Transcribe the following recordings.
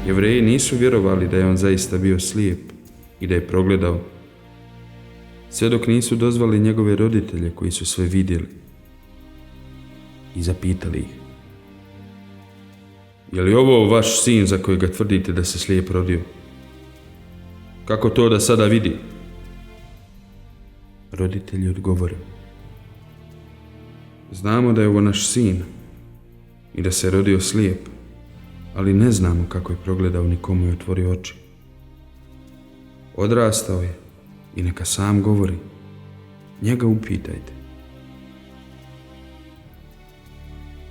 Jevreji nisu vjerovali da je on zaista bio slijep i da je progledao, sve dok nisu dozvali njegove roditelje koji su sve vidjeli i zapitali ih: je li ovo vaš sin za kojega tvrdite da se slijep rodio? Kako to da sada vidi? Roditelji odgovore: znamo da je ovo naš sin i da se rodio slijep, ali ne znamo kako je progledao ni komu je otvorio oči. Odrastao je i neka sam govori, njega upitajte.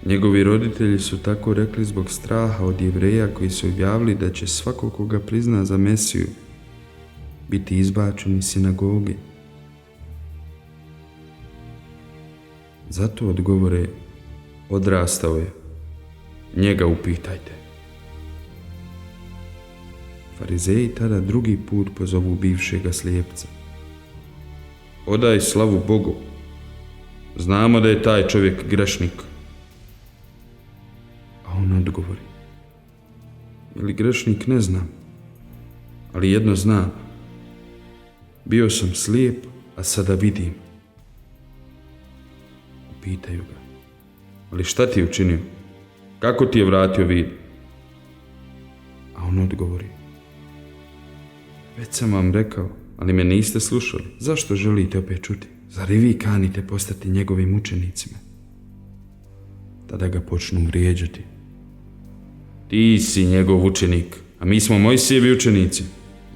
Njegovi roditelji su tako rekli zbog straha od Jevreja koji su objavili da će svako koga prizna za Mesiju biti izbačen iz sinagoge. Zato odgovore: odrastao je, njega upitajte. Farizeji tada drugi put pozovu bivšega slijepca: odaj slavu Bogu, znamo da je taj čovjek grešnik. A on odgovori: je li grešnik, ne znam, ali jedno znam, bio sam slijep, a sada vidim. Pitaju ga: ali šta ti je učinio? Kako ti je vratio vid? A on odgovori: već sam vam rekao, ali me niste slušali. Zašto želite opet čuti? Zar i vi kanite postati njegovim učenicima? Tada ga počnu vrijeđati: ti si njegov učenik, a mi smo Mojsijevi učenici.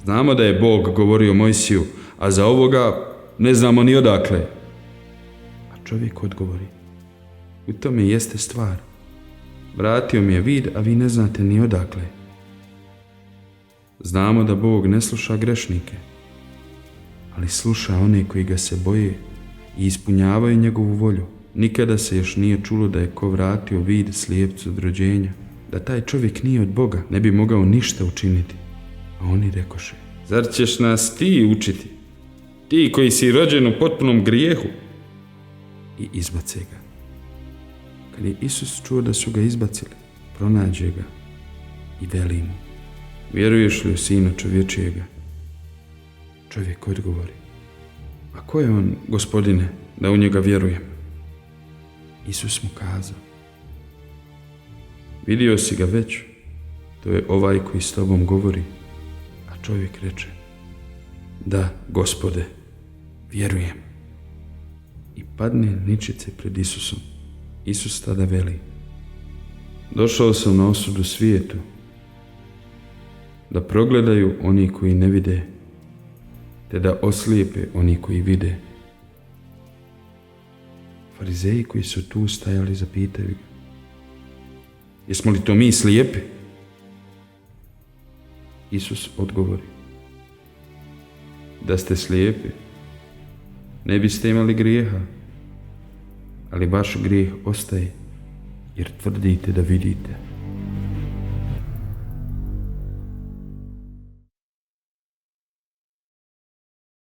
Znamo da je Bog govorio Mojsiju, a za ovoga ne znamo ni odakle. A čovjek odgovori: u tome jeste stvar. Vratio mi je vid, a vi ne znate ni odakle. Znamo da Bog ne sluša grešnike, ali sluša one koji ga se boje i ispunjavaju njegovu volju. Nikada se još nije čulo da je ko vratio vid slijepcu od rođenja. Da taj čovjek nije od Boga, ne bi mogao ništa učiniti. A oni rekoše: zar ćeš nas ti učiti? Ti koji si rođen u potpunom grijehu? I izbace ga. Kad je Isus čuo da su ga izbacili, pronađe ga i veli mu: vjeruješ li u Sina čovječijega? Čovjek odgovori: a ko je on, Gospodine, da u njega vjerujem? Isus mu kazao: vidio si ga već, to je ovaj koji s tobom govori. A čovjek reče: da, Gospode, vjerujem. I padne ničice pred Isusom. Isus tada veli: došao sam na osudu svijetu, da progledaju oni koji ne vide, te da oslijepe oni koji vide. Farizeji koji su tu stajali zapitaju ga: jesmo li to mi slijepi? Isus odgovori: da ste slijepi, ne biste imali grijeha, ali vaš grijeh ostaje, jer tvrdite da vidite.